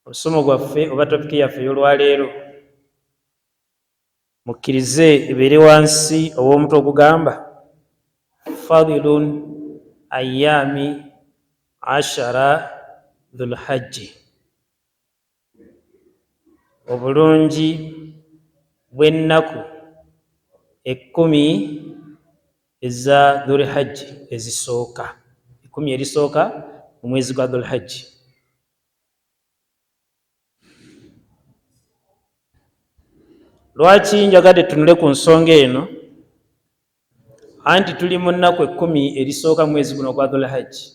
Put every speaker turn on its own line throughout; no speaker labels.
Omusomo gwaffe oba topiki yaffe ey'olwaleero mukkirize ebeere wansi ow'omutwe ogugamba fadilun ayami ashara dhulhajji, obulungi bw'ennaku 10 eza dhulhajji ezisooka, 10 erisooka mu mwezi gwa dhulhajji. Lwaki njagadde tunule ku nsonga eno? Anti tuli mu nnaku 10 erisooka mu mwezi guno gwa dhulhajji.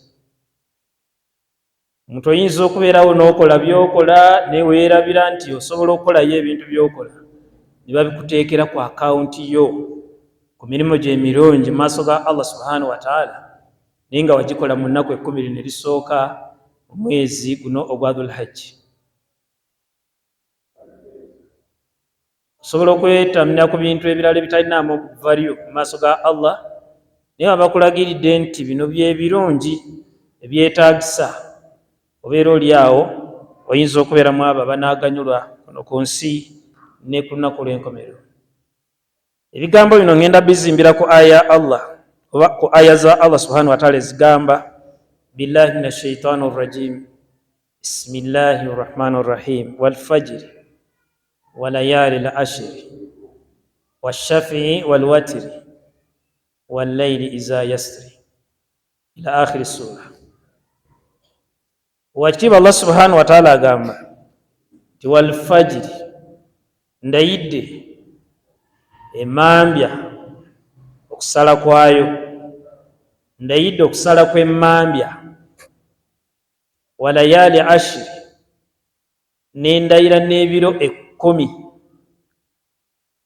Omuntu oyinza okubeerawo n'okola by'okola neweerabira nti osobola okukolayo ebintu by'okola ne babikuteekera ku akawunti yo ku mirimu gy'emirungi mu maaso ga Allah subhanahu wa ta'ala, naye nga wagikola mu nnaku 10 lino erisooka mu mwezi guno ogwa dhulhajji. Osobola okwetamya ku bintu ebirala ebitalinaamu value mu maaso ga Allah, naye abakulagiridde nti bino by'ebirungi ebyetaagisa, obeera oli awo oyinza okubeeramu abo abanaaganyulwa kuno ku nsi ne ku lunaku lw'enkomerero. Ebigambo bino ngenda bizimbira ku aya Allah oba ku aya za Allah subhanahu wa ta'ala ezigamba billahi minash shaitani rrajim bismillahi rrahmani rrahim wal fajri wa layali al ashri washafi'i wal watri wal layli iza yasri ila akhiri sura. Wakiba Allah subhanahu wa ta'ala agamba nti wal fajri, ndayidde emambya okusala kwayo, ndayidde okusala kw'emmambya, wa layali ashri, nendayira n'ebiro 10,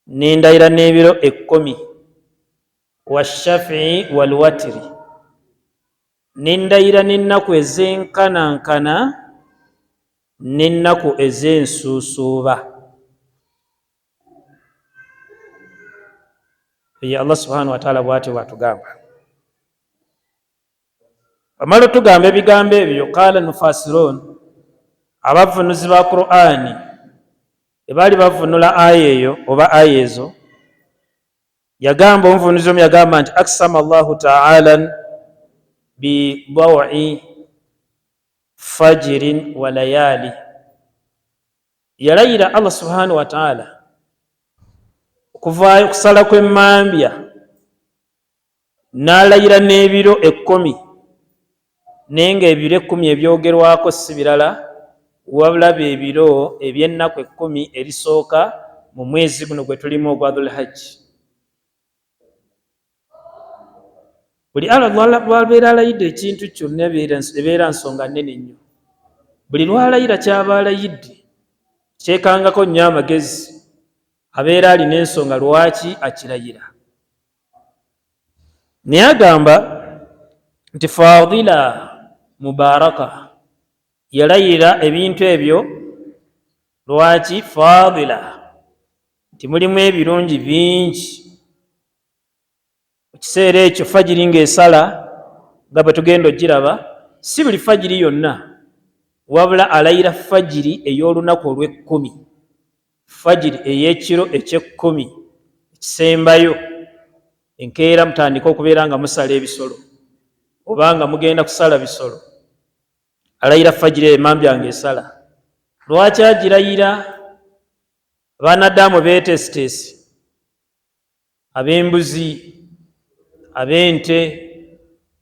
nendayira n'ebiro 10, washafi'i wal watri, nendayira n'ennaku ez'enkanankana n'ennaku ez'ensuusuuba. Ye Allah subhanahu wa ta'ala bw'atyo bw'atugamba. Amala tugamba ebigambo ebyo, qala mufassirun, abavunuzi ba Qur'ani ebaali bavunula aya eyo oba aya ezo, yagamba omuvunuzi omu yagamba nti aksama Allahu ta'ala bi dawi fajirin wa layali, yalayira Allah subhanahu wa ta'ala okuvaayo kusala kw'emmambya, n'alayira n'ebiro 10, naye nga ebiro 10 ebyogerwako si birala wabula b'ebiro eby'ennaku 10 erisooka mu mwezi guno gwe tulimu ogwa dhulhajji. Buli lwabeera alayidde ekintu kyonna ebeera nsonga nnene nnyo. Buli lwalayira kyaba alayidde kyekangako nnyo amagezi, abeera alina ensonga lwaki akilayira. Naye agamba nti fadila mubaraka, yalayira ebintu ebyo lwaki fadila, nti mulimu ebirungi bingi. Mu kiseera ekyo fajiri ng'esala nga bwe tugenda ogiraba, si buli fajiri yonna, wabula alayira fajiri ey'olunaku olw'e10, fajiri ey'ekiro eky'10 ekisembayo, enkeera mutandika okubeera nga musala ebisolo oba nga mugenda kusala bisolo, alayira fajiri emambya ng'esala. Lwaki agilayira? Abanadamu beetesiteesi, ab'embuzi, ab'ente,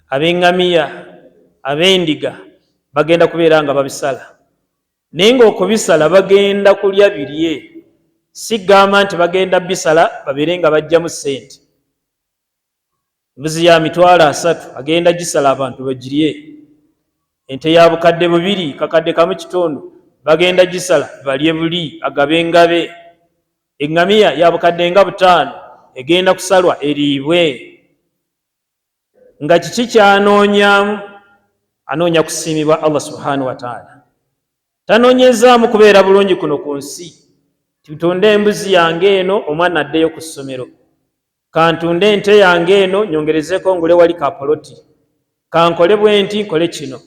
ab'eŋŋamiya, ab'endiga bagenda kubeera nga babisala, naye ng'okubisala bagenda kulya birye, si gamba nti bagenda bisala babeere nga bajjamu ssente. Embuzi ya $30 agenda gisala abantu bagirye, ente ya bukadde 2 kakadde kamu kitundu bagenda gisala balye buli agabe engabe, eŋŋamiya ya bukadde nga 5 egenda kusalwa eriibwe. Nga kiki kyanoonyaamu? Anoonya kusiimibwa Allah subhanahu wa ta'ala. Tanoonyezaamu kubeera bulungi kuno ku nsi, tunde embuzi yange eno omwana addeyo ku ssomero, kantunde ente yange eno nyongerezeko ngule wali kapoloti, kankole bwe nti nkole kino,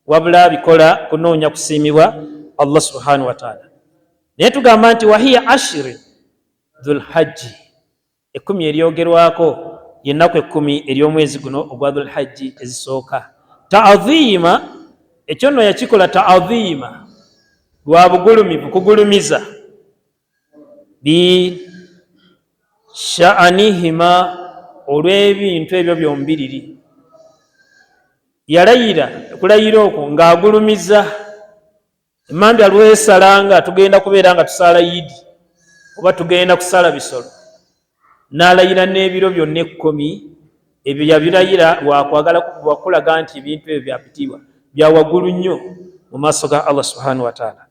wabula bikola kunoonya kusiimibwa Allah subhanahu wa ta'ala. Naye tugamba nti wahiya ashri dhulhajji, 10 eryogerwako yennaku 10 ery'omwezi guno ogwa dhulhajji ezisooka. Ta'dhima, ekyo nno yakikola ta'dhima lwa bugulumivu, kugulumiza bi sha'anihima, olw'ebintu ebyo byombiriri. Yalayira okulayira okwo ng'agulumiza emmambya lwesalanga tugenda kubeera nga tusaala yidi oba tugenda kusala bisolo, n'alayira n'ebiro byonna 10 ebyo yabilayira lwakwagala kulaga nti ebintu ebyo byapitibwa bya waggulu nnyo mu maaso ga Allah subhanahu wa ta'ala.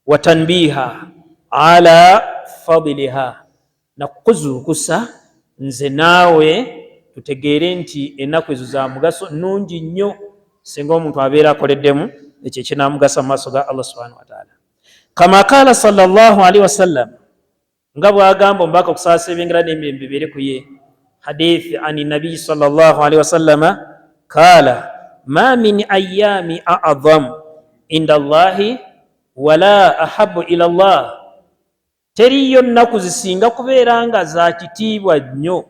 Wa tanbiha ala fadliha, nakuzuukusa nze naawe tutegeere nti ennaku ezo za mugaso nnungi nnyo singa omuntu abeera akoleddemu ekyo ekinamugasa mu maaso ga Allah subhanahu wa ta'ala. Kama kaala sallallahu alaihi wasallam, nga bwagamba omubaka okusaasa ebyengera n'emirembe bibeere ku ye, hadithi ani nabii sallallahu alaihi wasallama kaala ma min ayami a'adhamu inda Allahi wala ahabu ila Allah, teriyo nnaku zisinga kubeera nga za kitiibwa nnyo,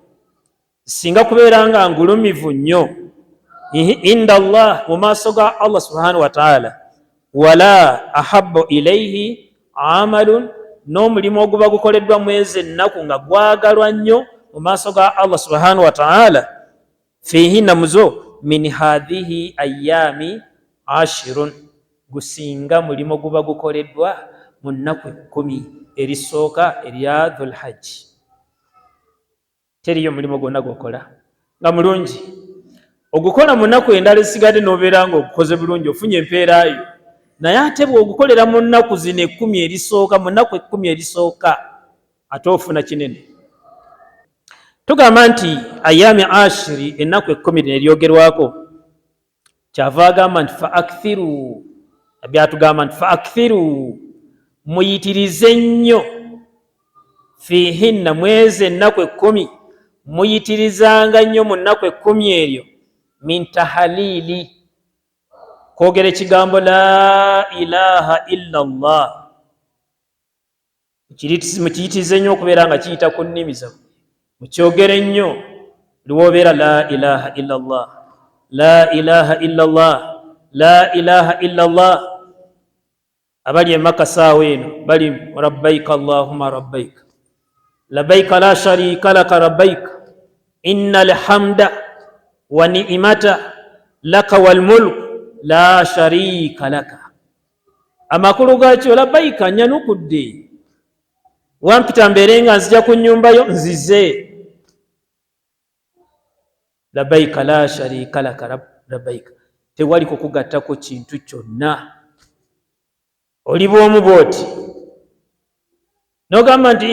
zisinga kubeera nga ngulumivu nnyo inda Allah, mu maaso ga Allah subhanahu wa ta'ala, wala ahabu ilaihi amalun, n'omulimu oguba gukoleddwa mwezi ennaku nga gwagalwa nnyo mu maaso ga Allah subhanahu wa ta'ala, fihinna muzo min hadhihi ayami ashirun, gusinga mulimo guba gukoleddwa mu nnaku 10 erisooka erya dhulhajji. Teriyo mulimo gwonna gwokola nga mulungi ogukola mu nnaku endala esigadde n'obeera nga ogukoze bulungi ofunye empeerayo, naye ate bw'ogukolera mu nnaku zino 10 erisooka, mu nnaku 10 erisooka ate ofuna kinene. Tugamba nti ayami ashiri, ennaku 10 eryogerwako, kyava agamba nti fa akthiru, byatugamba nti fa akthiru, muyitirize nnyo, fihinna, mwezi ennaku 10 muyitirizanga nnyo mu nnaku 10 eryo, min tahalili, kwogera ekigambo la ilaha illa Allah, mukiyitirize nnyo okubeera nga kiyita ku nnimi zammwe, mukyogere nnyo liwoobeera la ilaha illa Allah, la ilaha illa Allah, la ilaha illa Allah. Abali emaka saawa eno bali rabbaika allahumma rabbaika labbaika la sharika laka rabbaika innal hamda wa ni'mata laka wal mulk la sharika laka. Amakulu gaakyo labbaika, nyanukudde, wampita mbeere nga nzija ku nnyumba yo nzize. Labbaika la sharika laka labbaika, tewali kukugattako kintu kyonna, oli bw'omu bw'oti. N'ogamba nti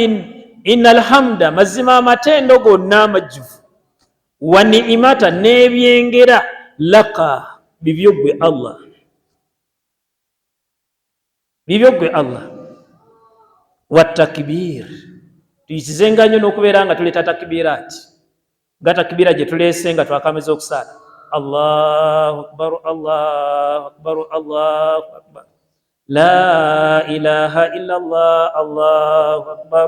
innal hamda, mazima amatendo gonna amajjuvu, wa ni'imata, n'ebyengera, laka, bibyo ggwe Allah, bibyo ggwe Allah. Wa takbir, tuyitizenga nnyo n'okubeera nga tuleeta takbiraati, nga takbira gye tuleese nga twakameza okusaala, Allahu akbar, Allahu akbar, Allahu akbar, la ilaha illa Allah, Allahu akbar,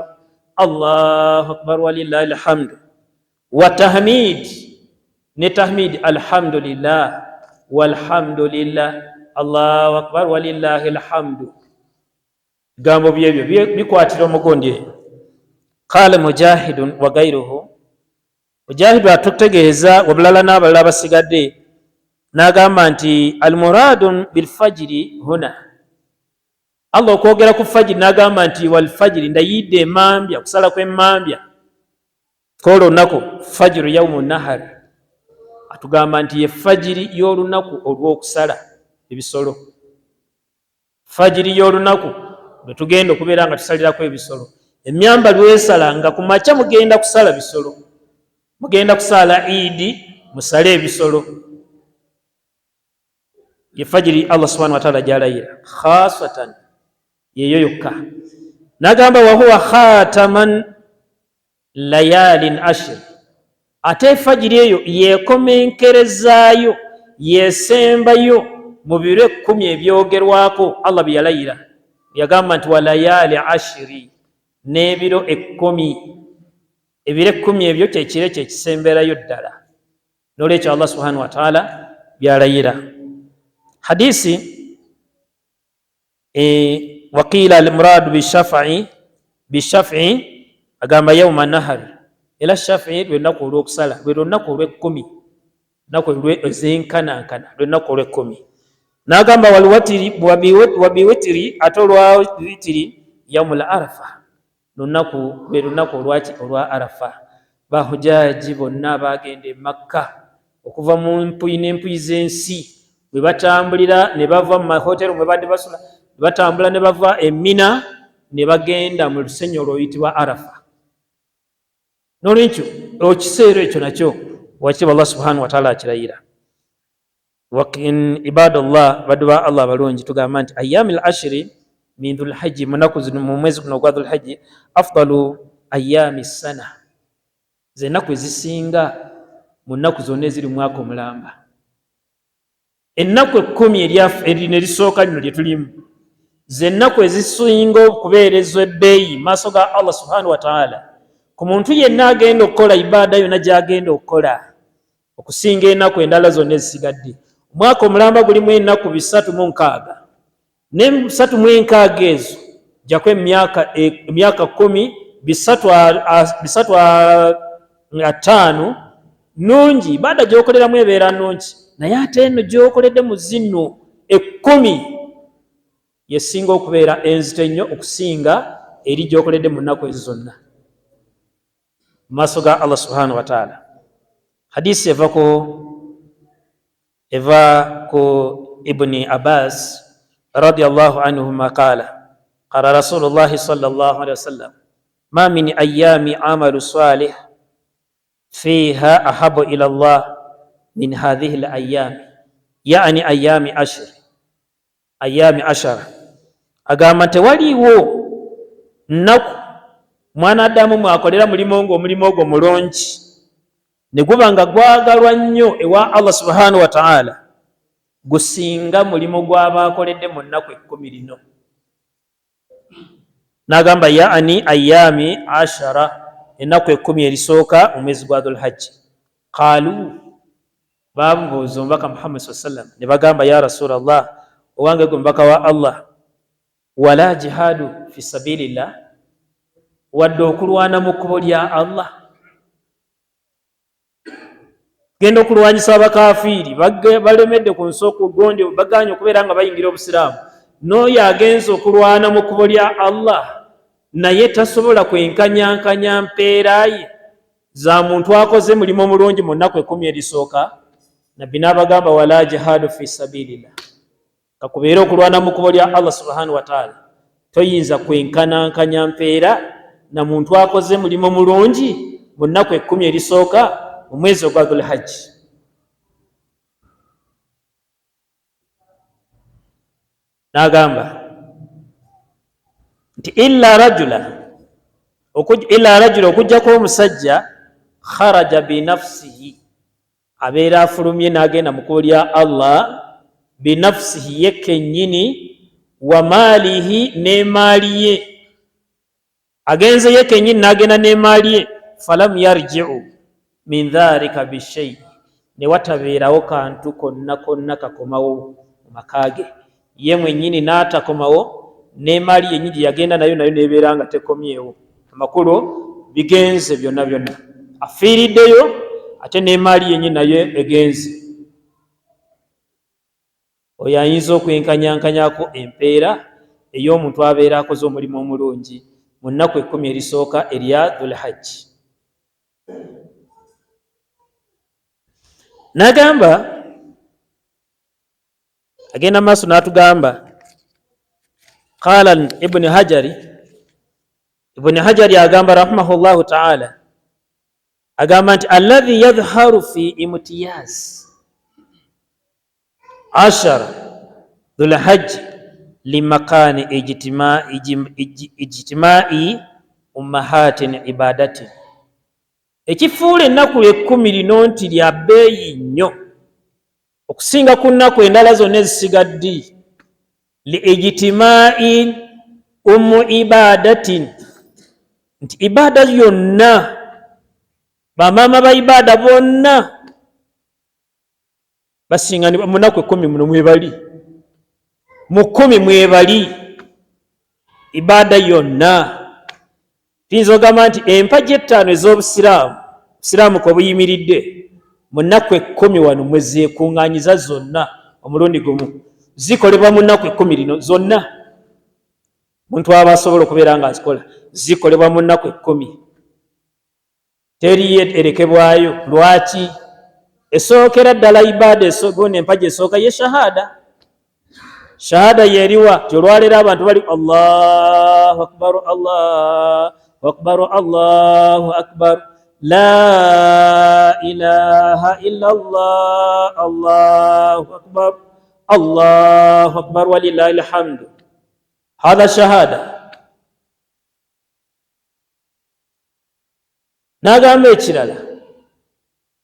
Allahu akbar walillahi alhamdu. Wa tahmid, ne tahmid, alhamdulillah walhamdulillah, Allahu akbar walillahi alhamdu. Gambo byebyo bikwatira omugondi eyo. Qala mujahidun wa gairuhu, mujahidu atutegeeza wabulala n'abalala basigadde n'agamba nti almuradun bilfajiri huna, Allah okwogera ku fajiri n'agamba nti walfajiri, ndayidde emambya, kusala kw'emambya kw'olwo olunaku, fajiru yawmu nahari, atugamba nti ye fajiri y'olunaku olw'okusala ebisolo, fajiri y'olunaku lwe tugenda okubeera nga tusalirako ebisolo. Emyamba lwesala nga ku makya mugenda kusala bisolo, mugenda kusala idi musale ebisolo, ye fajiri Allah subhanahu wa ta'ala gyalayira khasatan, yeyo yokka. Nagamba wa huwa khataman layalin ashir, ate fajiri eyo yekomenkerezaayo, yesembayo mu biro 10 ebyogerwako Allah bye yalayira. yagamba nti walayali ashiri, n'ebiro 10. Ebiro 10 ebyo kyekiro kyekisemberayo ddala. N'olwekyo Allah subhanahu wa ta'ala byalayira. Hadisi waqiila almuradu bishafi agamba yawma nahari, era shafi lwenaku olwokusala, lwe lunaku olw'10, naku lwezenkanankana, lwenaku olw'10. N'agamba wabiwitiri, ate olwa witiri yaumul arafa, lwe lunaku olwa arafa. Bahujaji bonna bagenda e Makka okuva mu mpuyi n'empuyi z'ensi, bwe batambulira ne bava mu mahotero mwe badde basula, ne batambula ne bava e Mina ne bagenda mu lusenyi oluyitibwa Arafa. N'olwekyo ekiseera ekyo nakyo wakiba Allah subhanahu wa ta'ala akirayira. Wakin ibadallah, baddu ba Allah balungi, tugamba nti ayyamil ashri min dhul hajji, munaku zino mu mwezi guno gwa dhul hajji, afdalu ayyami sana, ze nnaku ezisinga mu nnaku zonna eziri mu mwaka omulamba. Ennaku 10 erisooka lino lye tulimu, ze nnaku ezisinga okubeerezwa ebbeeyi maaso ga Allah subhanahu wa ta'ala ku muntu yenna agenda okukola ibaada yonna gy'agenda okukola, okusinga ennaku endala zonna ezisigadde. Omwaka omulamba gulimu ennaku 306, ne 306 ezo gyako emyaka 10, 305 nungi, ibaada gy'okoleramu ebeera nungi, naye ate eno gy'okoledde mu zino 10 yesinga okubeera enzito ennyo okusinga eri gy'okoledde mu nnaku ezo zonna mu maaso ga Allah subhanahu wa ta'ala. Hadisi eva ku Ibni Abbas radiyallahu anhuma qala qala Rasulullah sallallahu alaihi wasallam ma min ayyami amalu salih fiha ahabu ila Allah min hadhihi al-ayyam, yani ayyami ashara. Agamba tewaliwo nnaku mwanadamu mwakolera mulimo ng'omulimu ogwo mulungi ne guba nga gwagalwa nnyo ewa Allah subhanahu wa ta'ala gusinga mulimo gw'abaakoledde mu nnaku 10 lino. N'agamba yani ayyami ashara, ennaku 10 erisooka mu mwezi gwa dhul hajji. Qaalu, bamubuuza omubaka Muhammad sallallahu alaihi wasallam ne bagamba ya Rasulallah, owange gwe mubaka wa Allah, wala jihadu fi sabilillah, wadde okulwana mu kkubo lya Allah? Genda okulwanyisa abakafiiri balemedde ku nsooka ogonde baganye okubeera nga bayingira obusiraamu, n'oyo agenza okulwana mu kkubo lya Allah naye tasobola kwenkanyankanya mpeera ye za muntu akoze mulimu mulungi mu nnaku 10 erisooka. Nabbi n'abagamba wala jihadu fi sabilillah, kakubeera okulwana mu kkubo lya Allah subhanahu wa ta'ala, toyinza kwenkanankanya mpeera na muntu akoze mulimu mulungi mu nnaku 10 erisooka mu mwezi ogwa dhul hajji. N'agamba nti illa rajula okujjako omusajja kharaja binafsihi, abeera afulumye n'agenda mu kkubo lya Allah, binafsihi ye kennyini, wa maalihi n'emaali ye, agenze ye kennyini n'agenda n'emaali ye, falam yarji'u min dhalika bishay, ne watabeerawo kantu konna kakomawo mu makaage, ye mwennyini n'atakomawo, n'emaali yennyini gye yagenda nayo n'ebeera nga tekomyewo, amakulu bigenze byonna, afiiriddeyo ate n'emaali yennyini nayo egenze. Oyo ayinza okwenkanyankanyako empeera ey'omuntu abeera akoze omulimu omulungi mu nnaku 10 erisooka erya dhul hajji. N'agamba, agenda maaso n'atugamba, qala Ibn Hajari agamba rahimahullahu ta'ala, agamba nti alladhi yadhharu fi imtiyaz ashara dhul hajji limakani ijtimai ummahatin ibadatin, ekifuula ennaku 10 lino nti lya bbeeyi nnyo okusinga ku nnaku endala zonna ezisigadde, li ijtimai ibadatin, nti ibada yonna, bamaama ba ibada bonna basinganibwa mu nnaku 10 muno mwebali, mu 10 mwebali ibada yonna. Tuyinza ogamba nti empagi 5 ez'obusiraamu, busiraamu kwe buyimiridde, mu nnaku 10 wano mwe zeekuŋŋaanyiza zonna omulundi gumu, zikolebwa mu nnaku 10 lino zonna. Omuntu aba asobola okubeera nga azikola, zikolebwa mu nnaku 10, teriyo erekebwayo. Lwaki? Esookera ddala ibaada esogona empagi esooka ye shahada. Shahada yeriwa ti olwaleero abantu bali Allahu akbar, Allahu akbar, Allahu akbar, la ilaha illallah, Allahu akbar, Allahu akbar walillahi alhamdu. Hadha shahada. Nagamba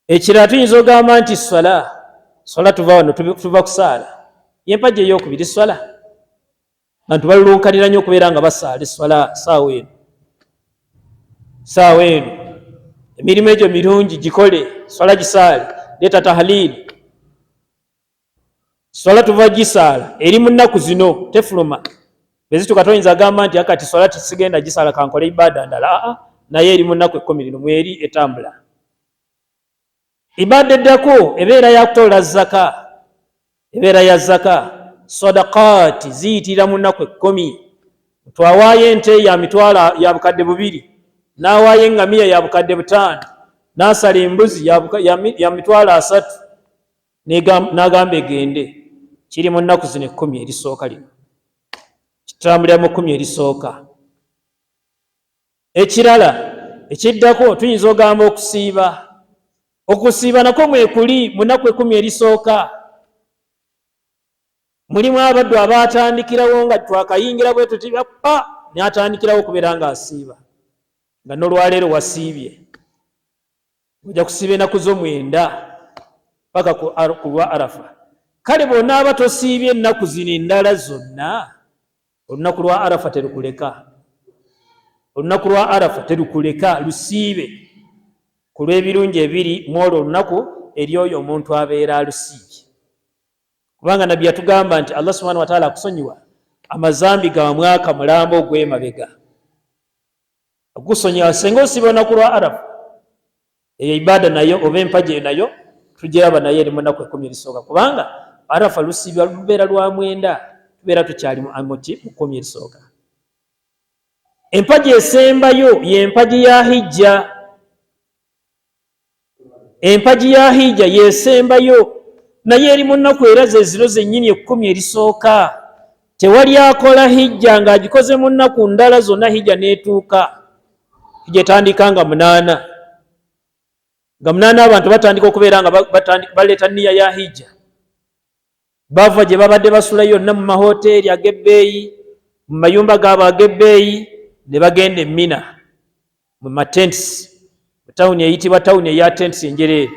ekirala tuyinza ogamba nti swala tuva wano tuva kusaala, yempaji eyokubiri swala. Abantu balulunkanira nnyo okubeera nga basaala eswala saawa eno. Emirimu egyo mirungi gikole, swala gisaale, leeta tahlili. Swala tuva gisaala eri mu nnaku zino tefuluma. Bezituka toyinza agamba nti akati swala tisigenda gisaala kankole ibada ndala. Naye eri mu nnaku 10 lino mweri etambula. Ibada eddako ebeera yakutoola zaka, ebeera ya zaka. Sadaqaati ziyitira mu nnaku 10. Twawaayo ente ya mitwalo ya bukadde 2, n'awaayo engamiya ya bukadde 5, n'asala embuzi ya mitwalo 3, n'agamba egende. Kiri mu nnaku zino 10 erisooka lino, kitambulira mu 10 erisooka. Ekirala ekiddako tuyinza ogamba okusiiba. Okusiiba nako mwekuli mu nnaku 10 erisooka. Mulimu abaddu abatandikirawo nga twakayingira bwe tuti n'atandikirawo okubeera nga asiiba, nga n'olwaleero wasiibye. Ojja kusiiba ennaku zo 9 paka ku lwa Arafa. Kale bw'onaaba tosiibye ennaku zino endala zonna, olunaku lwa Arafa terukuleka. Olunaku lwa Arafa terukuleka, lusiibe ku lw'ebirungi ebiri mu olwo olunaku eri oyo omuntu abeera alusiibye. Kubanga nabbi yatugamba nti Allah subhanahu wa ta'ala akusonyiwa amazambi ga mwaka mulambo ogw'emabega. Agusonyiwa singa osiiba olunaku lwa Arafa. Eyo ibada nayo oba empaji eyo nayo tugiraba naye eri mu nnaku 10 erisooka. Kubanga Arafa lusiibwa lubeera lwa 9, tubeera tukyali mu 10 erisooka. Empaji esembayo y'empaji ya hijja. Empaji ya hijja yesembayo, naye eri mu nnaku era ze ziro zennyini 10 erisooka. Tewali akola hijja ng'agikoze mu nnaku ndala zonna hijja n'etuuka. Hijja etandika nga 8. Nga 8 abantu batandika okubeera nga baleeta nniya ya hijja. Bava gye babadde basula yonna mu mahoteeri ag'ebbeeyi, mu mayumba gaabwe ag'ebbeeyi, ne bagenda e Mina mu matents, mu tawuni eyitibwa tawuni eya tents enjereere,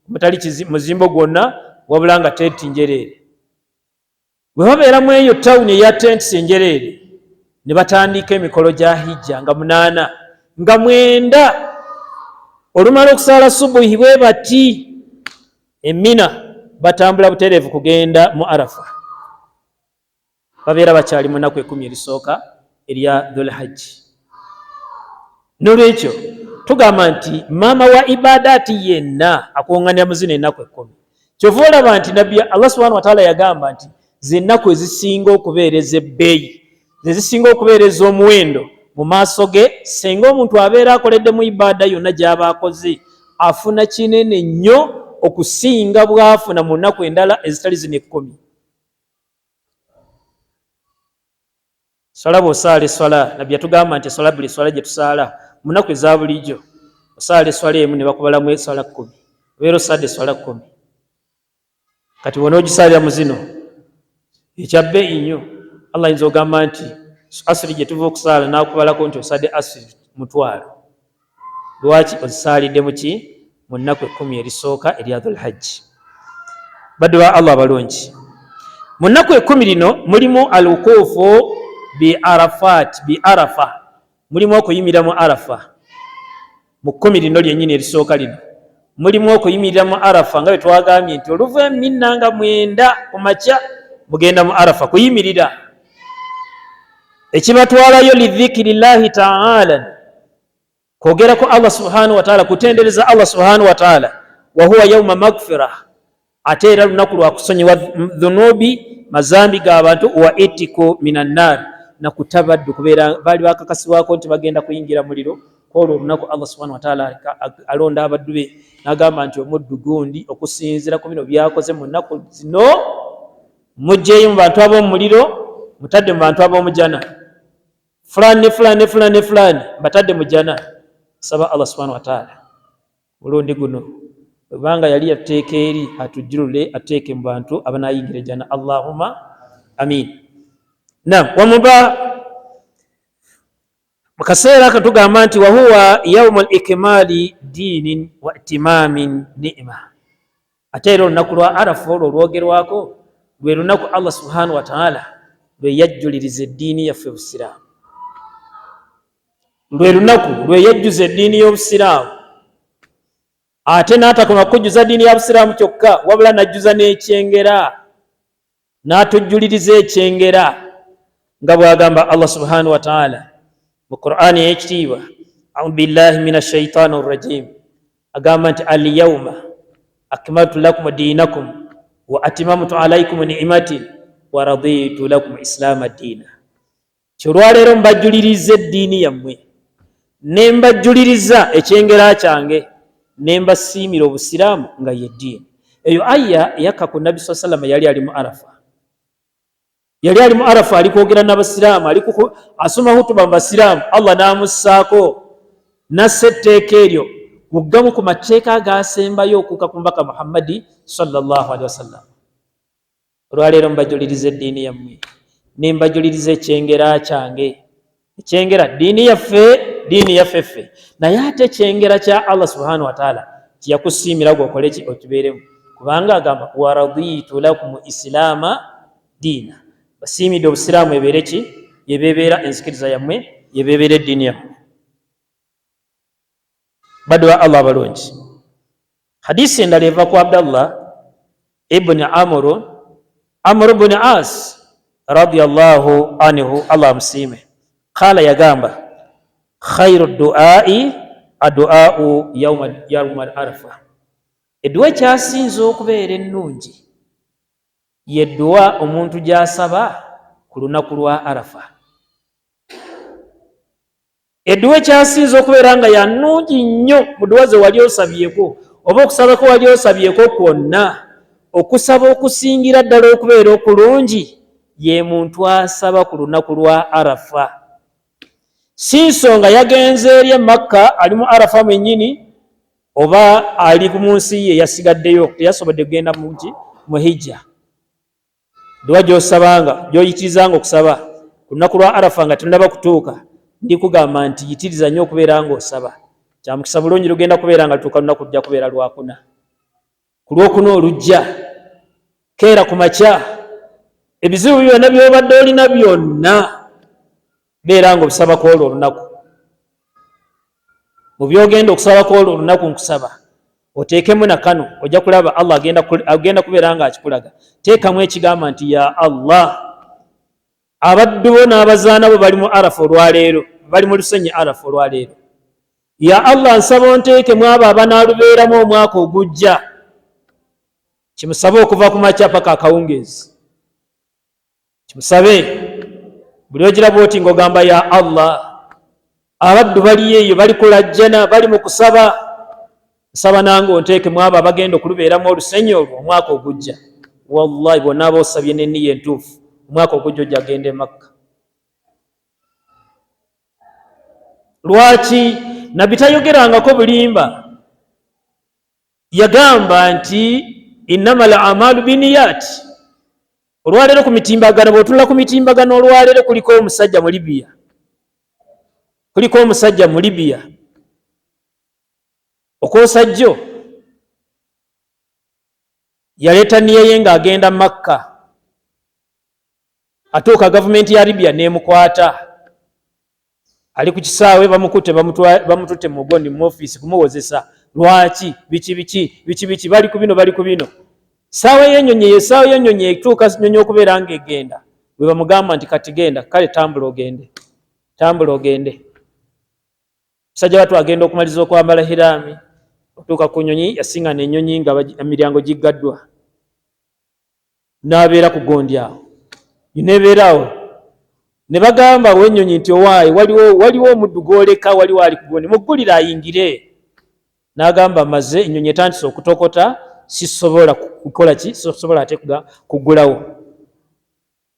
omutali muzimbo gwonna wabula nga tenti njereere. Bwe babeera mu eyo tawuni eya tents enjereere, ne batandika emikolo gya hijja nga 8, nga 9 olumala okusaala subuhi bwe bati e Mina batambula butereevu kugenda mu Arafa. Babeera bakyali mu nnaku 10 erisooka erya Dhul Hajji. N'olwekyo tugamba nti maama wa ibadaati yenna akuŋŋaanira mu zino ennaku 10. Kyova olaba nti nabbi Allah subhanahu wa ta'ala yagamba nti zennaku ezisinga okubeereza ebbeeyi, ezisinga okubeereza omuwendo mu maaso ge, singa omuntu abeera akoledde mu ibaada yonna gy'aba akoze, afuna kinene nnyo okusinga bw'afuna mu nnaku endala ezitali zino 10. Swala bw'osaala eswala, nabbi yatugamba nti eswala buli swala gye tusaala mu nnaku eza bulijjo, osaala eswala emu ne bakubalamu eswala 10, obeera osaadde eswala 10. Kati bw'onoogisaalira mu zino ekyabbeeyi nnyo, Allah ayinza ogamba nti asiri gye tuva okusaala n'akubalako nti osadde asiri 1,000. Lwaki? Ozisaalidde mu ki? Mu nnaku 10 erisooka erya Dhul Hajji. Baddu ba Allah abalungi, mu nnaku 10 lino mulimu alwukuufu bi arafa mulimu okuyimirira mu arafa mu 10 lino lyennyini erisooka lino mulimu okuyimirira mu arafa nga bwe twagambye nti oluva eminnanga 9 ku makya mugenda mu arafa kuyimirira ekibatwalayo lidhikirillahi taala kwogerako Allah subhanahu wa taala kutendereza Allah subhanahu wa taala wa huwa yauma magfira ate era lunaku lwa kusonyiwa dhunubi mazambi g'abantu wa itiku minan nar na kutabaddu kubeera baali bakakasibwako nti bagenda kuyingira muliro kwolwo olunaku Allah subhanahu wa taala alonda abaddu be n'agamba nti omuddu gundi okusinziira ku bino byakoze mu nnaku zino mujjeeyo mu bantu ab'omu muliro mutadde mu bantu ab'omu jana fulani batadde mu jana saba Allah subhanahu wa taala mulundi guno bwebanga yali yateeka eri atujjulule ateeke mu bantu abanayingira jana Allahumma amin. Wamuba mu kaseera katugamba nti wahuwa yaumul ikmali dinin wa itimamin ni'ma ate era olunaku lwa arafa olwo olwogerwako lwe lunaku Allah subhanahu wa taala lwe yajjuliriza eddiini yaffe busiraamu lwe lunaku lwe yajjuza eddiini y'obusiraamu ate n'atakoma kujjuza ddiini ya busiraamu kyokka wabula najjuza n'ekyengera n'atujjuliriza ekyengera nga bw'agamba Allah subhanahu wa taala mu Qur'ani ey'ekitiibwa a'udhu billahi minash shaitani rrajim agamba nti al-yawma akmaltu lakum dinakum wa atimamtu alaykum ni'mati wa raditu lakum islaama diina kyolwaleero mbajjuliriza eddiini yammwe ne mbajjuliriza ekyengera kyange ne mbasiimira obusiraamu nga ye ddiini. Eyo aya yakka ku nabbi sallallahu alayhi wa sallam yali ali mu arafa ali kwogera n'abasiraamu asoma hutuba mu basiraamu Allah n'amussaako nassa etteeka eryo kugamu ku mateeka agaasembayo okuuka ku mbaka Muhammadi sallallahu alaihi wasallam. Olwaleero mbajuliriza eddiini yammwe ne mbajuliriza ekyengera kyange ekyengera ddiini yaffe ffe naye ate ekyengera kya Allah subhanahu wa taala kiyakusiimira gw'okole ki okibeeremu kubanga agamba wa raditu lakum islaama diina basiimidde obusiraamu ebeere ki yebeebeera enzikiriza yammwe yebeebeera eddiini yammwe. Baddu wa Allah abalungi, hadisi endala eva ku Abdallah ibn Amr ibn As radiyallahu anhu Allah amusiime qala yagamba khairu duai aduau yawma arafa edduwa ekyasinza okubeera ennungi ye dduwa omuntu gy'asaba ku lunaku lwa arafa. Edduwa ekyasinza okubeera nga ya nnungi nnyo mu dduwa ze wali osabyeko oba okusaba ko wali osabyeko kwonna okusaba okusingira ddala okubeera okulungi ye muntu asaba ku lunaku lwa arafa. Si nsonga yagenze eri e Makka ali mu arafa mwennyini oba ali mu nsi ye yasigaddeyo teyasobodde kugenda mu hijja. Dduwa gy'osabanga gy'oyitirizanga okusaba ku lunaku lwa arafa nga tennaba kutuuka ndikugamba nti yitiriza nnyo okubeera ng'osaba. Kya mukisa bulungi lugenda kubeera nga lutuuka lunaku lujja kubeera lwakuna. Ku lwokuna olujja keera ku makya ebizibu byonna by'obadde olina byonna beera ng'obisaba kwolwo olunaku. Mu byogenda okusaba kwolwo olunaku nkusaba oteekemu na kano ojja kulaba Allah agenda kubeera nga akikulaga. Teekamu ekigamba nti ya Allah abaddu bo n'abazaana bo bali mu arafa olwaleero bali mu lusenyi arafa olwaleero. Ya Allah nsaba onteekemu abo abanaalubeeramu omwaka ogujja. Kimusabe okuva ku makya paka akawungeezi. Kimusabe buli ogira bw'oti ng'ogamba ya Allah abaddu bali eyo bali kulajjana bali mu kusaba nsaba nange onteekemu abo abagenda okulubeeramu olusenyi olwo omwaka ogujja. Wallahi bonna boosabye n'enniya entuufu omwaka ogujja ojja agenda e Makka. Lwaki nabbi tayogerangako bulimba, yagamba nti innamal a'malu binniyati. Olwaleero ku mitimbagano bw'otunula ku mitimbagano olwaleero kuliko omusajja mu Libya okwosajjo yaleeta nniya ye ng'agenda Makka atuuka gavumenti ya Libya nemukwata ali ku kisaawe bamukute bamututte mu mugondi mu office kumuwozesa lwaki biki bali ku bino saawa y'ennyonyi etuuka nyonyi okubeera ng'egenda bwe bamugamba nti kati genda kale tambula ogende musajja watu agenda okumaliza okwambala hiraami otuuka ku nyonyi yasinga n'ennyonyi nga emiryango giggaddwa n'abeera ku gondi awo nebeerawo ne bagamba w'ennyonyi nti owaayi waliwo omuddu gwoleka waliwo ali ku gondi muggulire ayingire n'agamba maze ennyonyi etandise okutokota sisobola kukola ki sisobola ate kuggulawo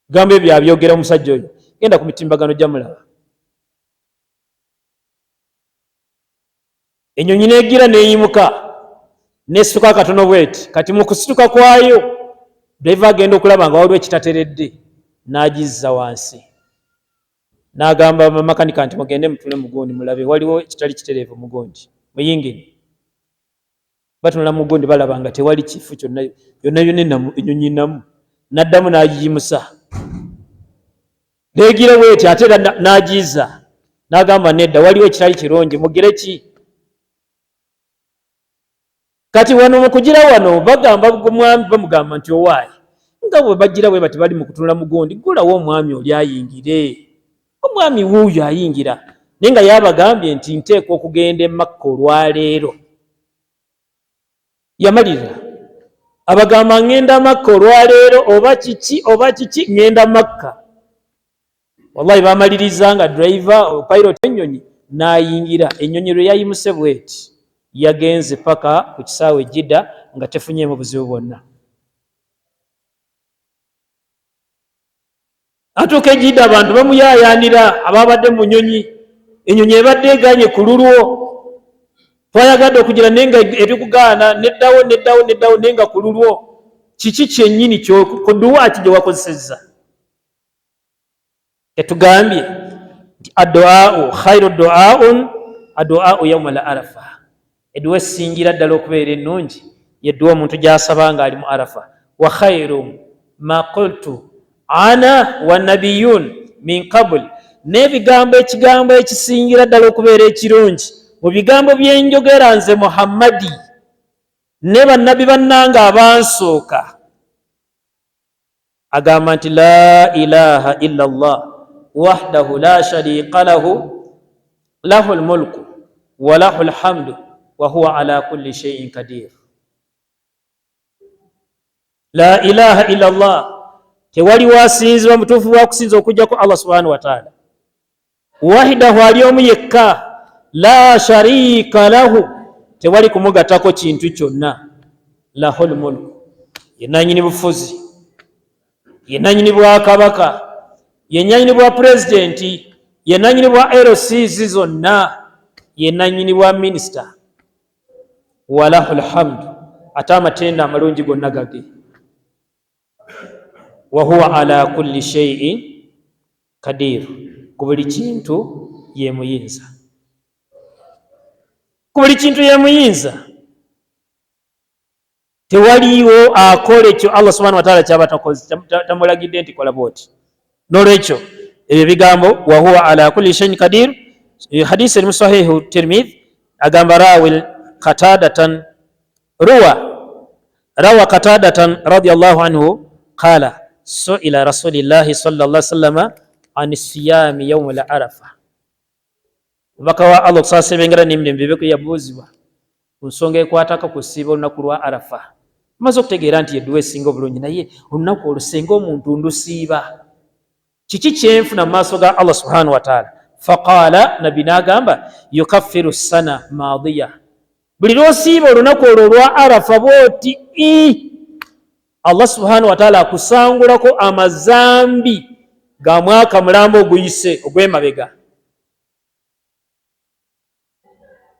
gamba ebyo abyogera omusajja oyo genda ku mitimbagano gyamulaba ennyonyi neegira neeyimuka nesituka akatono bweti kati mu kusituka kwayo driva agenda okulaba nga waliwo ekitateredde n'agizza wansi n'agamba makanika nti mugende mutule mugondi mulabe waliwo ekitali kitereevu mugondi muyingire batunula mugondi balaba nga tewali kifo kyonna ennyonyi namu n'addamu n'agiyimusa neegira bweti ate n'agizza n'agamba nedda waliwo ekitali kirungi mugire ki kati wano mukugira wano bagamba mwami bamugamba nti owaayi nga bwe bagira bwe bati bali mu kutunula mugondi gulawo omwami oli ayingire omwami wuuyo ayingira naye nga yabagambye nti nteekwa okugenda e Makka olwaleero yamalirira abagamba ngenda Makka olwaleero oba kiki ngenda Makka wallahi bamaliriza nga driver pilot ennyonyi n'ayingira ennyonyi lwe yayimuse bweti yagenze paka ku kisaawe Jidda nga tefunyeemu buzibu bwonna atuuka Jidda abantu bamuyaayaanira ababadde mu nyonyi ennyonyi ebadde eganye ku lulwo twayagadde okugira naye nga ebikugaana neddawo naye nga ku lulwo kiki kyennyini kuduwaaki gye wakozesezza tetugambye nti addu'aau khairu addu'aau yauma al arafa edduwa esingira ddala okubeera ennungi yedduwa omuntu gy'asaba nga ali mu arafa wa khairu ma qultu ana wa nabiyun min qabl ekigambo ekisingira ddala okubeera ekirungi mu bigambo byenjogera nze Muhammadi ne bannabi bannanga abansooka agamba nti la ilaha illa Allah wahdahu la sharika lahu lahul mulku wa lahul hamdu wa huwa ala kulli shay'in qadir la ilaha illa Allah tewali wasinzibwa mutuufu wa kusinza okujjako Allah subhanahu wa ta'ala wahdahu ali omu yekka la sharika lahu tewali kumugatako kintu kyonna lahul mulku yenanyini bufuzi yenanyini bwa kabaka yenanyini bwa presidenti yenanyini bwa LCs zonna yenanyini bwa minister walahul hamdu ate amatenda amalungi gonna gage wa huwa ala kulli shay'in qadir ku buli kintu ye muyinza ku buli kintu ye muyinza tewaliwo akola ekyo Allah subhanahu wa ta'ala kyaba tamulagidde nti kola bwoti n'olwekyo ebyo bigambo wa huwa ala kulli shay'in qadir hadisi eri mu sahihu Tirmidhi agamba qatadatan rawa qatadatan radiyallahu anhu qala su'ila rasulillahi sallallahu alaihi wasallam an siyami yawm al-arafa baka wa Allah kusasebengera n'emirembe beko yabuuzibwa ku nsonga ekwatako kusiiba olunaku lwa arafa maze okutegeera nti yedduwa esinga obulungi naye olunaku olusenga omuntu ndusiiba kiki kyenfuna mu maaso ga Allah subhanahu wa ta'ala faqala nabi n'agamba yukaffiru sana maadiya buli lwosiiba olunaku olwo olwa arafa bwoti Allah subhanahu wa ta'ala akusangulako amazambi ga mwaka mulamba oguyise ogw'emabega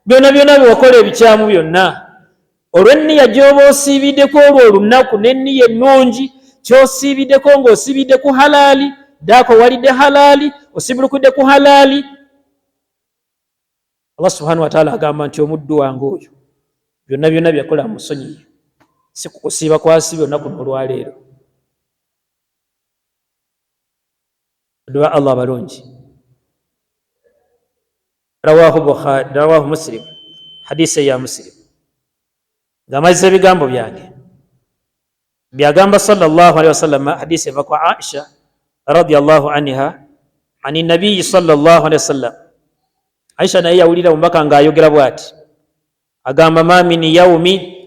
byonna byewakola ebikyamu byonna olw'enniya gy'oba osiibiddeko olwo olunaku n'enniya ennungi ky'osiibiddeko ng'osiibidde ku halaali daako walidde halaali osibulukudde ku halaali Allah subhanahu wa ta'ala agamba nti omuddu wange oyo byonna byakola musonyiye si kukusiiba kwasiibye olunaku olwaleero baddu ba Allah abalungi. Rawahu Muslim, hadisi ya Muslim. Ng'amazza ebigambo byange byagamba sallallahu alaihi wasallam, hadisi eva kwa Aisha radiyallahu anha ani nabiyyi sallallahu alaihi wasallam. Aisha naye yawulira omubaka ng'ayogera bw'ati, agamba ma min yaumi,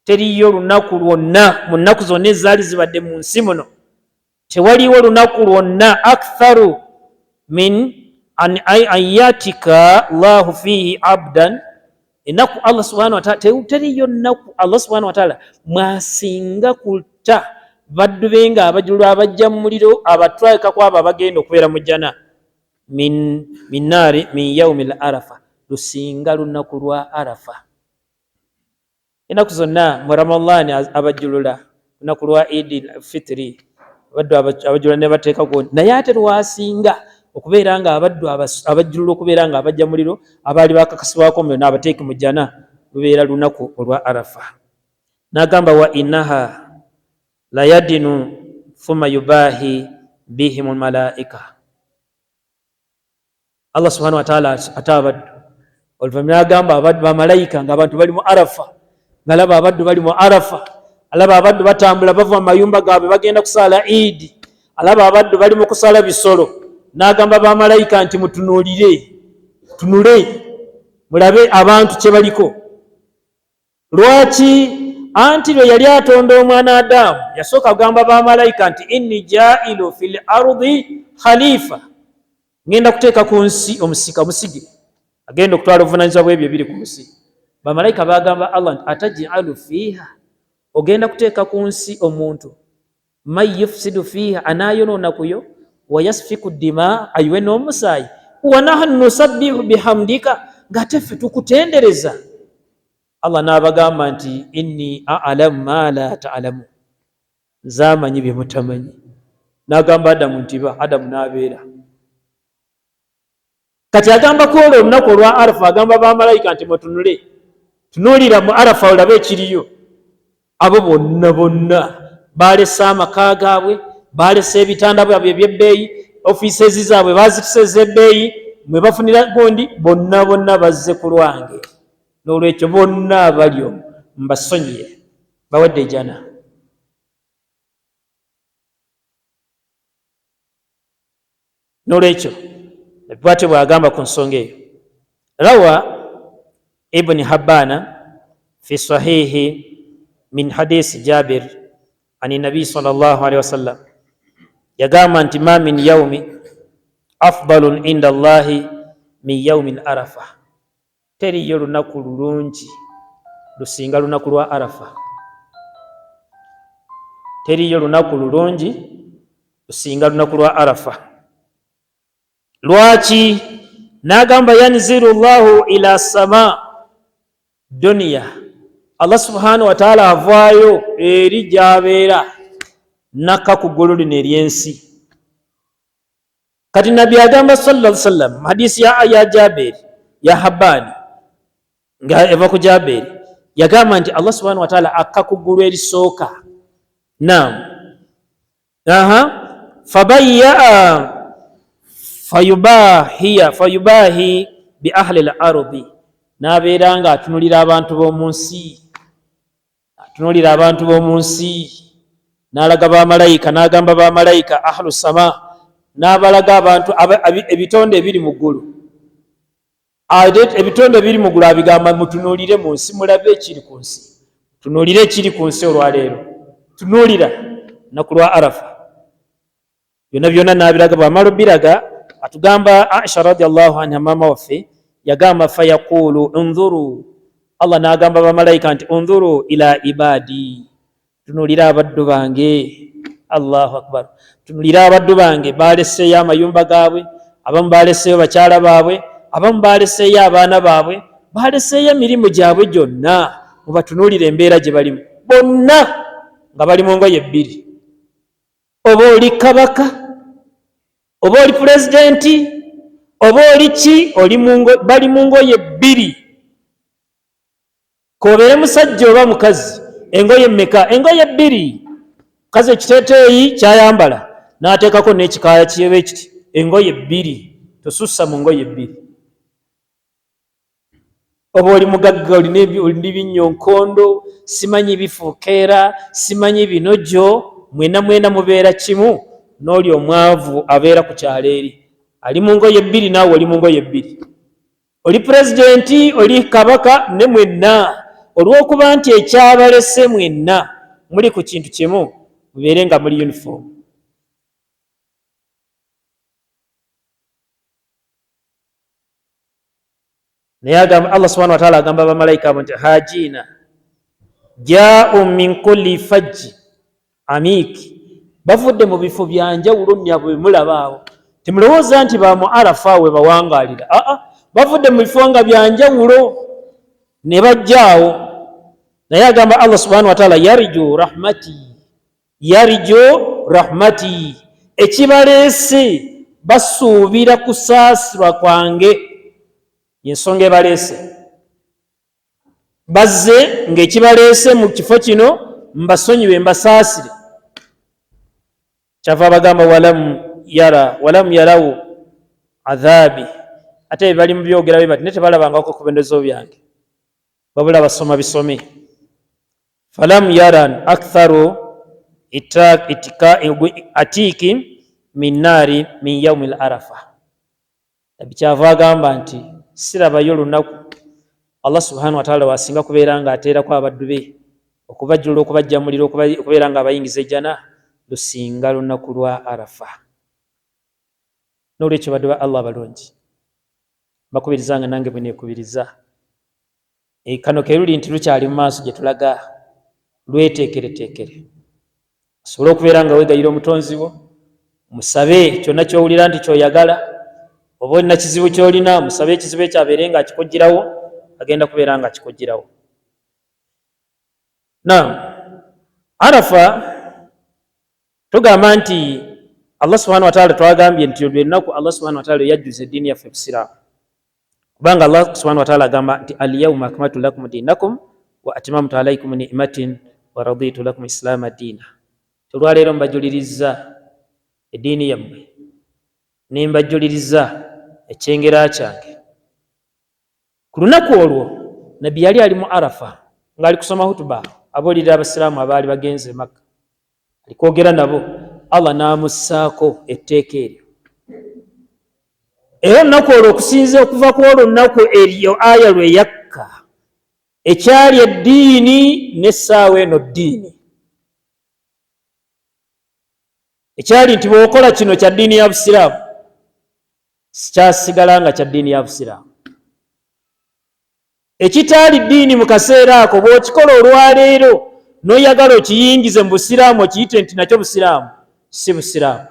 teriyo lunaku lwonna mu nnaku zonna ezaali zibadde mu nsi muno, tewaliwo lunaku lwonna aktharu min an ayatika Allahu fihi abdan, enaku Allah subhanahu wa ta'ala, teriyo nnaku Allah subhanahu wa ta'ala mwasinga kutta baddu be nga abajulu abajja mu muliro abatwalika kwabo abagenda okubeera mu jjana, min naari min yaumi al arafa, lusinga lunaku lwa arafa. Enaku zonna mu Ramadhaani abajulula, lunaku lwa Eid al-Fitri baddu abajulula ne bateeka gwondi, naye ate lwasinga okubeera nga abaddu abajulula okubeera nga abajja muliro abaali bakakasibwako mu n'abateeke mu jjana, lubeera lunaku olwa arafa. N'agamba wa innaha la yadinu thumma yubahi bihim almalaika. Allah subhanahu wa ta'ala ate abaddu oluvannyuma n'agamba abaddu bamalayika ng'abantu bali mu arafa, ng'alaba abaddu bali mu arafa, alaba abaddu batambula bava mu mayumba gaabwe bagenda kusaala Eid, alaba abaddu bali mu kusala bisolo, n'agamba bamalayika nti tunule mulabe abantu kye baliko. Lwaki? Anti lwe yali atonda omwana Adamu yasooka kugamba bamalayika nti inni jailu fil ardi khalifa, ngenda kuteeka ku nsi omusika, omusigire agenda okutwala obuvunaanyizibwa bw'ebyo ebiri ku nsi. Bamalayika bagamba Allah nti atajalu fiha, ogenda kuteeka ku nsi omuntu man yufsidu fiha, anayonoona kuyo, wayasfiku dima, ayiwe n'omusaayi, wa nahnu nusabbihu bihamdika, ng'ate ffe tukutendereza. Allah n'abagamba nti inni a'lamu ma la ta'lamu, nzamanyi bye mutamanyi. N'agamba Adamu nti ba, Adamu n'abeera. Kati agamba ku olwo olunaku olwa Arafa, agamba bamalayika nti mutunule, tunuulira mu Arafa olabe ekiriyo. Abo bonna balese amaka gaabwe, balese ebitanda byabwe eby'ebbeeyi, ofiisezi zaabwe bazituse ez'ebbeeyi, mwe bafunira gundi, bonna bazze ku lwange. N'olwekyo bonna abalyo mbasonyiye, bawadde ejjana. N'olwekyo bw'atyo bw'agamba ku nsonga eyo. Rawa Ibn Habbana fi sahihi min hadisi Jabir ani nabi sallallahu alaihi wasallam, yagamba nti ma min yaumi afdalun inda Allahi min yaumi arafa, teriyo lunaku lulungi lusinga lunaku lwa Arafa. Teriyo lunaku lulungi lusinga lunaku lwa Arafa. Lwaki? N'agamba yanziru Allahu ila sama dunya, Allah subhanahu wa ta'ala avaayo eri gy'abeera nakka ku ggulu lino ery'ensi. Kati nabbi agamba sallallahu alaihi wasallam hadisi ya Jabir ya Habbani nga eva ku Jabir, yagamba nti Allah subhanahu wa ta'ala akka ku ggulu erisooka. Naam, fayubahi bi ahli al-ardi, n'abeera nga atunulira abantu b'omu nsi, n'alaga bamalayika, n'agamba bamalayika ahlu sama, n'abalaga abantu ebitonde ebiri mu ggulu. Ebitonde ebiri mu ggulu abigamba mutunuulire mu nsi, mulabe ekiri ku nsi, tunuulire ekiri ku nsi olwaleero, tunuulira naku lwa Arafa. Byonna n'abiraga, bw'amala obbiraga atugamba Aisha radiyallahu anha maama waffe yagamba fayaqulu unzuru, Allah n'agamba bamalayika nti unzuru ila ibadi, tunuulira abaddu bange. Allahu akbar, tunuulira abaddu bange baleseeyo amayumba gaabwe, abamu baleseeyo bakyala baabwe, abamu baleseeyo abaana baabwe, baleseeyo emirimu gyabwe gyonna, mubatunuulire embeera gye balimu, bonna nga bali mu ngoye bbiri. Oba oli kabaka, oba oli pulezidenti, oba oli ki, bali mu ngoye bbiri. Kobeere musajja oba mukazi, engoye mmeka? Engoye bbiri. Mukazi ekiteeteeyi kyayambala, n'ateekako n'ekikaaya kyebe kiti engoye bbiri, tosussa mu ngoye bbiri. Oba oli mugagga olina binnyonkondo, simanyi bifuukeera, simanyi binojo, mwena mubeera kimu, n'oli omwavu abeera ku kyalo eri ali mu ngoye bbiri, naawe oli mu ngoye bbiri. Oli pulezidenti, oli kabaka, ne mwenna olw'okuba nti ekyabalese mwenna muli ku kintu kimu, mubeere nga muli uniform. Naye agamba Allah subhanahu wa ta'ala agamba abamalayika abo nti hajina jaa'u min kulli fajji amiki, bavudde mu bifo byanjawulo nnyabwe mulabaawo. Temulowooza nti ba mu Arafa we bawangaalira, bavudde mu bifo nga byanjawulo ne bajjaawo. Naye agamba Allah subhanahu wa ta'ala yarju rahmati, ekibaleese basuubira kusaasirwa kwange. Ensonga ebaleese bazze ng'ekibaleese mu kifo kino mbasonyiwe, mbasaasire. Kyava bagamba walam yarawu adhaabi, ate bali mu byogera bye bati ne tebalabangako ku bibonerezo byange, wabula basoma bisome. Falam yaran aktharu atikin min naari min yaumi Arafa. Kyava agamba nti sirabayo lunaku Allah subhanahu wa ta'ala wasinga kubeera nga ateerako abaddu be okubajjula, okubajja muliro, okubeera nga abayingiza ejjana, lusinga lunaku lwa Arafa. N'olwekyo baddu ba Allah balungi, bakubirizanga nange bwe neekubiriza. Kano ke luli nti lukyali mu maaso gye tulaga, lweteekereteekere osobole okubeera nga weegayira omutonzi wo, musabe kyonna ky'owulira nti ky'oyagala. Oba olina kizibu ky'olina, musabe ekizibu ekyo abeere nga akikugirawo, agenda kubeera nga akikugirawo. Arafa tugamba nti Allah subhanahu wa ta'ala twagambye nti olunaku Allah subhanahu wa ta'ala yajjuza eddiini yaffe Busiraamu, kubanga Allah subhanahu wa ta'ala agamba nti al-yawma akmaltu lakum dinakum wa atmamtu alaykum ni'mati wa raditu lakum islaama diina. Olwaleero mbajuliriza eddiini yammwe, ne mbajuliriza ekyengera kyange. Ku lunaku olwo nabbi yali ali mu Arafa ng'ali kusoma hutuba abuulirira abasiraamu abaali bagenze Makka, ali kwogera nabo. Allah n'amussaako etteeka eryo. Era olunaku olwo okusinza okuva ku olwo lunaku eryo aya lwe yakka, ekyali eddiini n'essaawa eno ddiini, ekyali nti bw'okola kino kya ddiini ya Busiraamu sikyasigala nga kya ddiini ya Busiraamu. Ekitaali ddiini mu kaseera ako bw'okikola olwaleero n'oyagala okiyingize mu Busiraamu okiyite nti nakyo Busiraamu, si Busiraamu,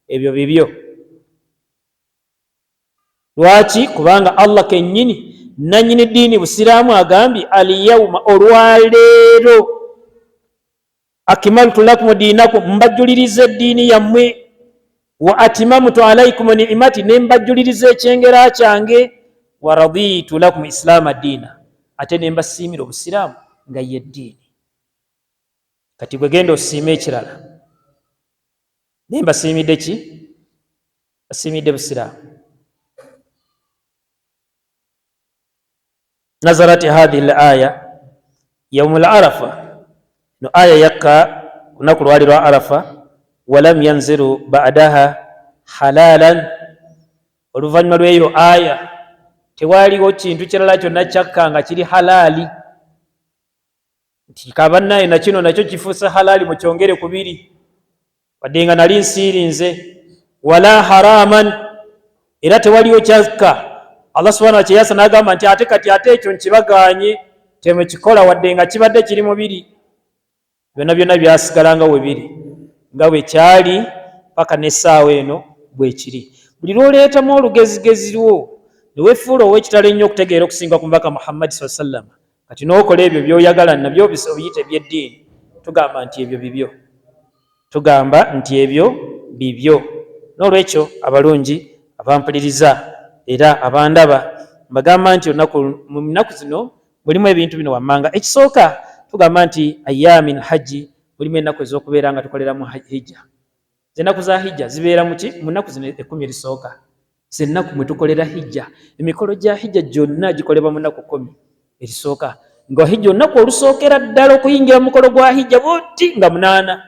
ebyo bibyo. Lwaki? Kubanga Allah kennyini nannyini ddiini Busiraamu agambye al-yawma, olwaleero, akmaltu lakum diinakum, mbajjuliriza eddiini yammwe, wa atmamtu alaykum ni'mati, ne mbajjuliriza ekyengera kyange, wa raditu lakum islaama diina, ate ne mbasiimira Obusiraamu nga ye ddiini. Kati gwe genda osiima ekirala, ne mbasiimidde ki? Basiimidde Busiraamu. Nazarat hadhihi al-aya yawm al-Arafa, no aya yakka lunaku lwali lwa Arafa. Walam yanziru ba'daha halalan, oluvannyuma lw'eyo aya tewaaliwo kintu kirala kyonna kyakka nga kiri halaali, nti kabannaye na kino nakyo kifuuse halaali mukyongere kubiri, wadde nga nali nsiirinze. Wala haraman, era tewaliwo kyakka Allah subhanahu wa ta'ala kyeyasa n'agamba nti ate kati ate ekyo nkibagaanye temukikola, wadde nga kibadde kiri mubiri. Byonna byonna byasigala we biri, nga bwe kyali paka n'essaawa eno bwe kiri. Buli lw'oleetamu olugezigezi lwo ne weefuula ow'ekitalo ennyo okutegeera okusinga ku mubaka Muhammad sallallahu alaihi wasallam, kati n'okola ebyo by'oyagala nabyo obiyite eby'eddiini, tugamba nti ebyo bibyo, tugamba nti ebyo bibyo. N'olwekyo abalungi abampuliriza era abandaba, mbagamba nti mu nnaku zino mulimu ebintu bino wammanga. Ekisooka tugamba nti ayyamin hajji, mulimu ennaku ez'okubeera nga tukoleramu hijja. zenaku za hijja zibeera muki mu nnaku zino 10 erisooka sennaku mwe tukolera hijja emikolo gya hijja gyonna gikolebwa mu nnaku 10 erisooka nga hijja olunaku olusookera ddala okuyingira mu mukolo gwa hijja bwoti nga 8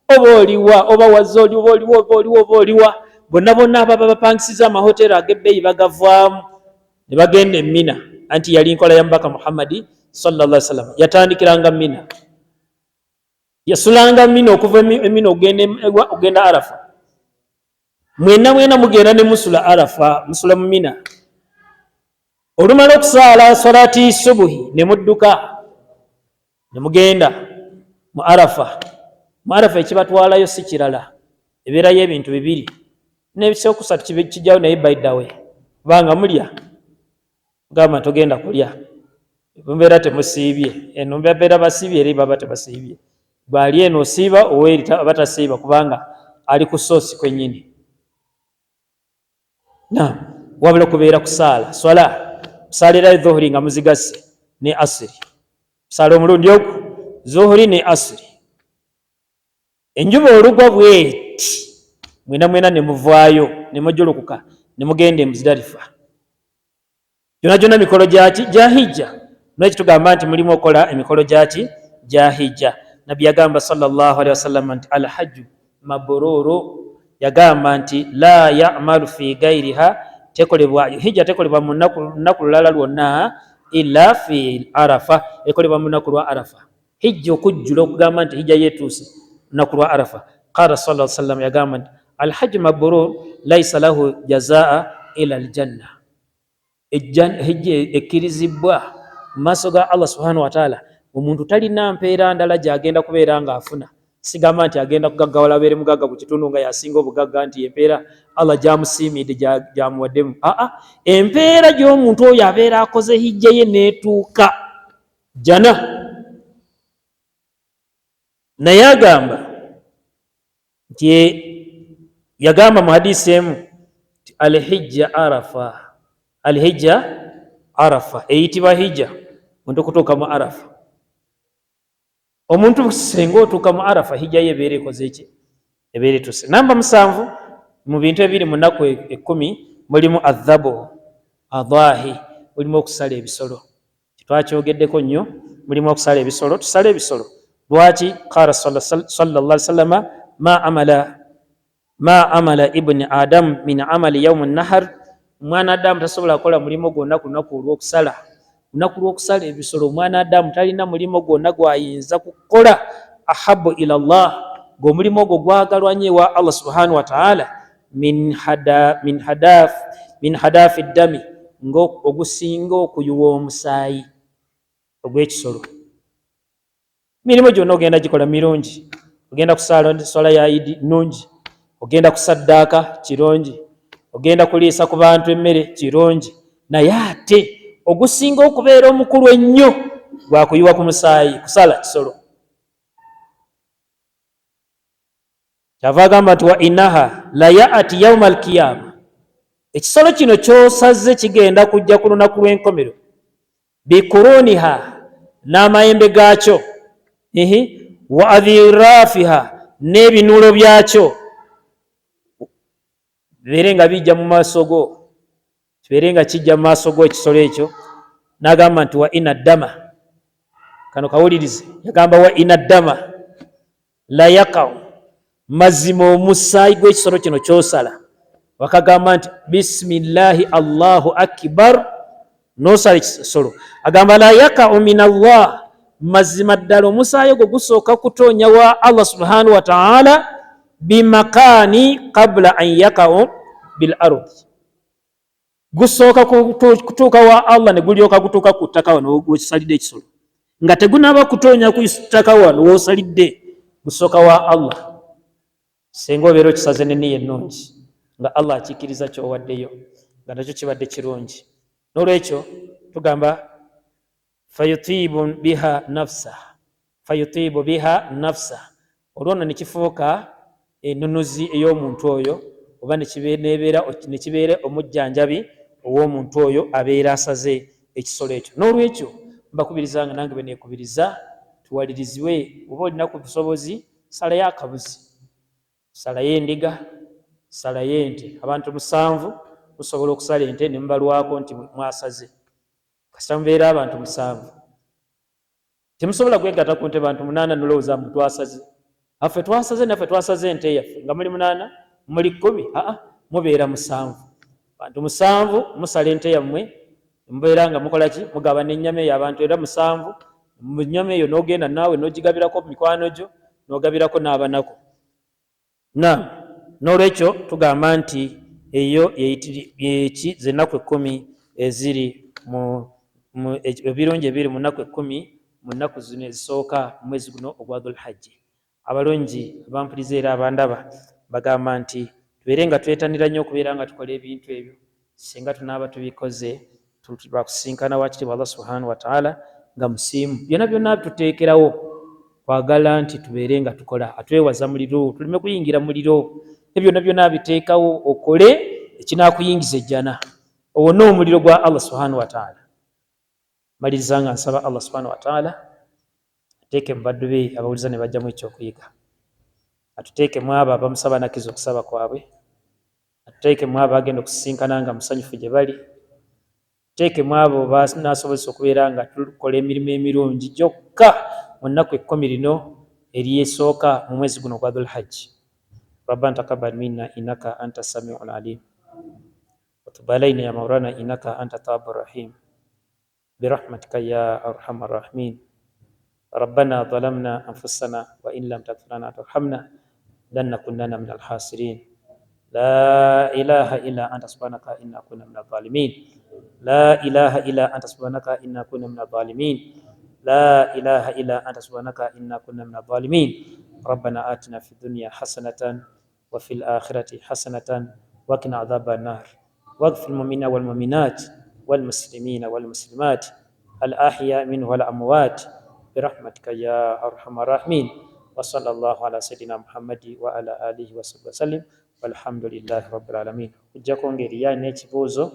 oba oliwa oba wazze oliwa bonna ababa bapangisiza amahoteri ag'ebbeeyi bagavaamu ne bagenda Mina anti yali nkola ya Mbaka Muhammadi sallallahu alaihi wasallam yatandikiranga Mina yasulanga Mina okuva Mina ogenda Arafa mwena mugenda ne musula Arafa musula mu Mina olumala okusaala salati subuhi ne mudduka ne mugenda mu Arafa ekibatwalayo si kirala ebeerayo ebintu bibiri n'ebisookusatu kijjawo naye by the way kubanga mulya gamba togenda kulya mbeera temusiibye eno mbeera basiibye eri baba tebasiibye bali eno osiiba oweri batasiiba kubanga ali ku soosi kwennyini wabula kubeera kusaala swala kusaalirayo dhuhuri nga muzigase ne asiri kusaala omulundi ogu zuhuri ne asiri enjuba olugwa bweti mwena ne muvaayo ne mujulukuka ne mugenda e Muzdalifa gyonna mikolo gya hijja nolwekyo tugamba nti mulimu okola emikolo gya hijja nabbi yagamba sallallahu alaihi wasallam nti alhajju mabruru yagamba nti la ya'malu fi gairiha hijja tekolebwa mu nnaku lulala lwonna illa fi Arafa ekolebwa mu nnaku lwa Arafa hijja okujjula okugamba nti hijja yetuuse nnaku lwa Arafa qala sallallahu alaihi wasallam yagamba nti alhajju mabrur laysa lahu jazaa ila aljanna hijja ekkirizibwa mu maaso ga Allah subhanahu wa ta'ala omuntu talina mpeera ndala gyagenda kubeera nga afuna sigamba nti agenda kugaggawala abeere mugagga ku kitundu nga yasinga obugagga nti empeera Allah gyamusiimidde gyamuwaddemu empeera gy'omuntu oyo abeera akoze hijja ye neetuuka jana naye agamba nti yagamba mu hadisi emu nti alhijja Arafa eyitibwa hijja omuntu okutuuka mu Arafa omuntu senga otuuka mu Arafa hijja ye ebeera ekoze ki ebeera etuse namba 7 mu bintu ebiri mu nnaku 10 mulimu adhabu adhahi mulimu okusala ebisolo kitwakyogeddeko nnyo mulimu okusala ebisolo tusala ebisolo lwaki qala sallallahu alaihi wasallam ma amala ibni adam min amali yawm an-nahar mwana adamu tasobola kukola mulimo gwonna ku lunaku olw'okusala ebisolo omwana adamu talina mulimo gwonna gwayinza kukola ahabu ila Allah gw'omulimu ogwo gwagalwa nnyo ewa Allah subhanahu wa ta'ala min hadafi ddami ogusinga okuyuwa omusaayi ogw'ekisolo mirimu gyonna ogenda gikola mirungi ogenda kusaala swala ya Idi nnungi ogenda kusaddaaka kirungi ogenda kuliisa ku bantu emmere kirungi naye ate ogusinga okubeera omukulu ennyo gwakuyuwa ku musaayi kusala kisolo kyava agamba nti wa innaha la yaati yauma alkiyama ekisolo kino kyosazze kigenda kujja ku lunaku lw'enkomero bikuruniha n'amayembe gaakyo wa adhirafiha n'ebinuulo byakyo bibeere nga bijja mu maaso go kibeere nga kijja mu maaso go ekisolo ekyo n'agamba nti wa ina ddama kano kawulirize yagamba wa ina ddama la yaqaw mazima omusaayi gw'ekisolo kino kyosala wakagamba nti bisimillahi allahu akbar nosala ekisolo agamba la yaqaw min Allah mazima ddala omusaayi ogwo gusooka kutonya wa Allah subhanahu wa ta'ala bimakani qabla an yaqaw bil ard gusooka kutuuka wa Allah ne gulyoka gutuuka ku ttaka wano wokisalidde ekisolo nga tegunaba kutonya ku ttaka wano wosalidde gusooka wa Allah senga obeera okisaze n'enniya ennungi nga Allah akiikiriza ky'owaddeyo nga nakyo kibadde kirungi n'olwekyo tugamba fayutibu biha nafsa olwona nekifuuka ennunuzi ey'omuntu oyo oba nekibeera omujjanjabi ow'omuntu oyo abeera asaze ekisolo ekyo n'olwekyo mbakubirizanga nange beneekubiriza tuwalirizibwe oba olina ku busobozi salayo akabuzi, salayo endiga, salayo ente. Abantu 7 musobola okusala ente ne mubalwako nti mwasaze. Kasita mubeera abantu 7 temusobola kwegatta ku nte bantu 8 nolowooza mu twasaze. Affe twasaze naffe twasaze ente yaffe nga muli 8 muli 10, mubeera 7. Bantu 7 musala ente yammwe mubeera nga mukola ki, mugaba n'ennyama eyo abantu era 7. Mu nnyama eyo n'ogenda naawe n'ogigabirako mikwano gyo n'ogabirako n'abanako. N'olwekyo tugamba nti eyo eki z'ennaku 10 eziri ebirungi ebiri mu nnaku 10 mu nnaku zino ezisooka mu mwezi guno ogwa Dhul-Hajji. Abalungi abampuliriza era abandaba bagamba nti tubeere nga twetanira nnyo okubeera nga tukola ebintu ebyo. Singa tunaaba tubikoze lwakusinkana wakitiibwa Allah subhanahu wa ta'ala nga musiimu. Byonna byonna tuteekerawo kwagala nti tubeere nga tukola, atwewaza muliro, tuleme kuyingira muliro. Byonna byonna biteekawo okole ekinaakuyingiza ejjana, owone omuliro gwa Allah subhanahu wa ta'ala. Maliriza nga nsaba Allah subhanahu wa ta'ala ateeke mu baddu be abawuliza ne bajjamu ekyokuyiga, atuteeke mu abo abamusaba nakiza okusaba kwabwe, atuteeke mu abo agenda okusisinkana nga musanyufu gye bali, atuteeke mu abo banaasobozesa okubeera nga tukola emirimu emirungi gyokka mu nnaku 10 lino eryesooka mu mwezi guno gwa Dhul-Hajji. Rabbana taqabbal minna innaka anta samiul alim wa tub alayna ya mawlana innaka anta tawwabur rahim برحمتك يا أرحم الراحمين. ربنا ظلمنا أنفسنا وإن لم تغفر لنا وترحمنا لنكونن من الخاسرين. لا إله إلا أنت سبحانك إنا كنا من الظالمين. لا إله إلا أنت سبحانك إنا كنا من الظالمين. لا إله إلا أنت سبحانك إنا كنا من الظالمين. ربنا آتنا في الدنيا حسنة وفي الآخرة حسنة وقنا عذاب النار. واغفر للمؤمنين والمؤمنات والمسلمين والمسلمات الأحياء منه والأموات برحمتك يا أرحم الراحمين. وصلى الله على سيدنا محمد وعلى آله وصحبه وسلم والحمد لله رب العالمين. ujja kwongera ya n'ekibuuzo